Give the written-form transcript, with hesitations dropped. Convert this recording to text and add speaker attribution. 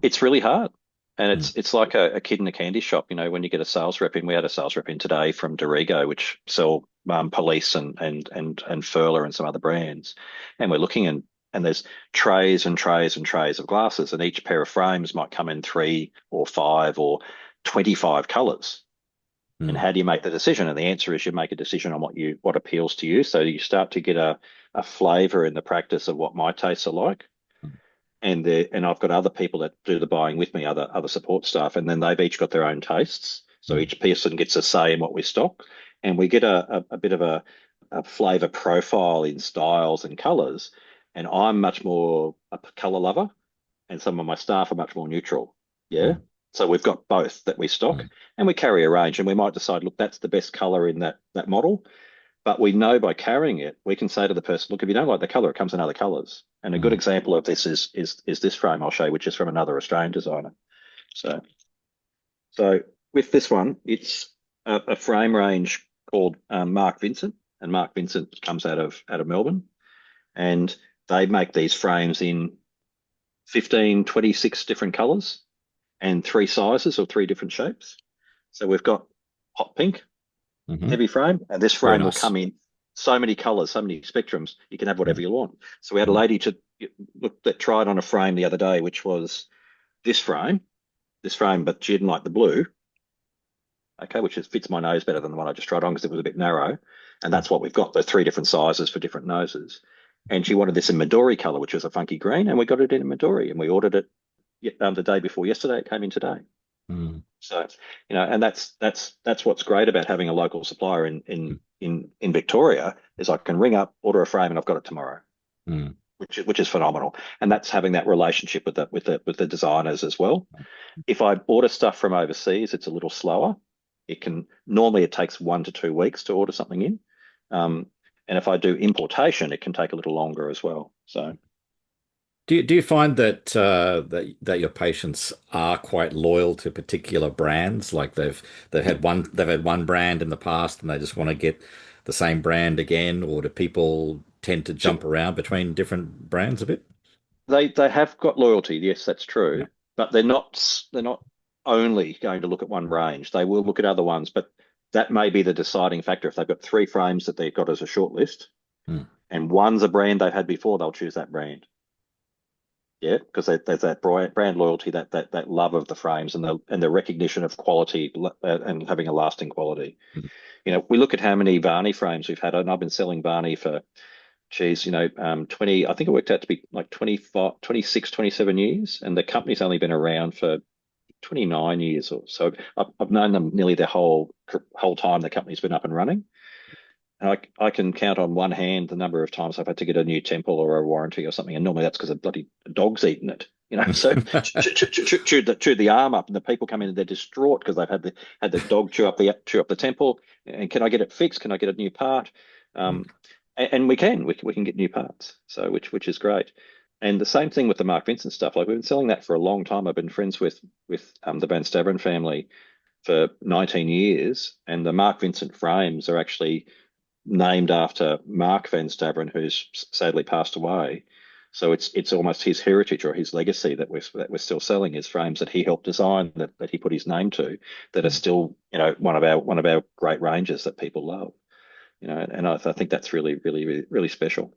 Speaker 1: It's really hard. And
Speaker 2: Mm.
Speaker 1: it's like a kid in a candy shop, when you get a sales rep in. We had a sales rep in today from Dorigo, which sell Police and Furler and some other brands. And we're looking and there's trays and trays and trays of glasses, and each pair of frames might come in three or five or 25 colors. And
Speaker 2: Mm.
Speaker 1: how do you make the decision? And the answer is you make a decision on what appeals to you. So you start to get a flavor in the practice of what my tastes are like. And I've got other people that do the buying with me, other support staff, and then they've each got their own tastes. So
Speaker 2: Mm.
Speaker 1: each person gets a say in what we stock, and we get a bit of a flavor profile in styles and colors. And I'm much more a color lover, and some of my staff are much more neutral. Yeah.
Speaker 2: Mm.
Speaker 1: So we've got both that we stock,
Speaker 2: Mm.
Speaker 1: and we carry a range, and we might decide, look, that's the best color in that model. But we know by carrying it, we can say to the person, look, if you don't like the color, it comes in other colors. And a good
Speaker 2: Mm.
Speaker 1: example of this is this frame I'll show you, which is from another Australian designer. So so with this one, it's a frame range called Marc Vincent, and Marc Vincent comes out of Melbourne, and they make these frames in 15, 26 different colors and three sizes or three different shapes. So we've got hot pink,
Speaker 2: Hmm.
Speaker 1: heavy frame, and this
Speaker 2: Very
Speaker 1: frame will
Speaker 2: nice.
Speaker 1: come in so many colors, so many spectrums. You can have whatever
Speaker 2: Mm.
Speaker 1: you want. So we had a
Speaker 2: Mm.
Speaker 1: lady to look that tried on a frame the other day, which was this frame, this frame, but she didn't like the blue. Okay, which fits my nose better than the one I just tried on because it was a bit narrow, and
Speaker 2: Mm.
Speaker 1: that's what we've got. The three different sizes for different noses. And she wanted this in Midori color, which was a funky green, and we got it in Midori, and we ordered it the day before yesterday. It came in today.
Speaker 2: Mm.
Speaker 1: So, and that's what's great about having a local supplier in
Speaker 2: Mm.
Speaker 1: in in Victoria is I can ring up, order a frame, and I've got it tomorrow,
Speaker 2: Mm.
Speaker 1: which is phenomenal. And that's having that relationship with the designers as well. If I order stuff from overseas, it's a little slower. It takes 1 to 2 weeks to order something in. Um, and if I do importation, it can take a little longer as well. So
Speaker 2: Do you find that that your patients are quite loyal to particular brands? Like they've had one brand in the past and they just want to get the same brand again, or do people tend to
Speaker 1: to,
Speaker 2: jump around between different brands a bit?
Speaker 1: they have got loyalty. Yes, that's
Speaker 2: Yeah.
Speaker 1: true. But they're not only going to look at one range. They will look at other ones, but that may be the deciding factor. If they've got three frames that they've got as a short list,
Speaker 2: Mm.
Speaker 1: and one's a brand they've had before, they'll choose that brand. Yeah, because there's that brand loyalty, that love of the frames and the recognition of quality and having a lasting quality.
Speaker 2: Mm.
Speaker 1: We look at how many VANNI frames we've had, and I've been selling VANNI for, geez, 20, I think it worked out to be like 25, 26, 27 years, and the company's only been around for 29 years or so. I've known them nearly their whole time the company's been up and running. And I can count on one hand the number of times I've had to get a new temple or a warranty or something, and normally that's because a bloody dog's eaten it. So chew the arm up, and the people come in and they're distraught because they've had the dog chew up the temple. And can I get it fixed? Can I get a new part?
Speaker 2: Mm.
Speaker 1: Um, and we can get new parts, so which is great. And the same thing with the Mark Vincent stuff. Like we've been selling that for a long time. I've been friends with the Van Staveren family for 19 years, and the Mark Vincent frames are actually named after Marc Van Staveren, who's sadly passed away. So it's almost his heritage or his legacy that we're still selling, his frames that he helped design, that he put his name to, that are
Speaker 2: Mm.
Speaker 1: still one of our great ranges that people love. And I think that's really, really, really, really special.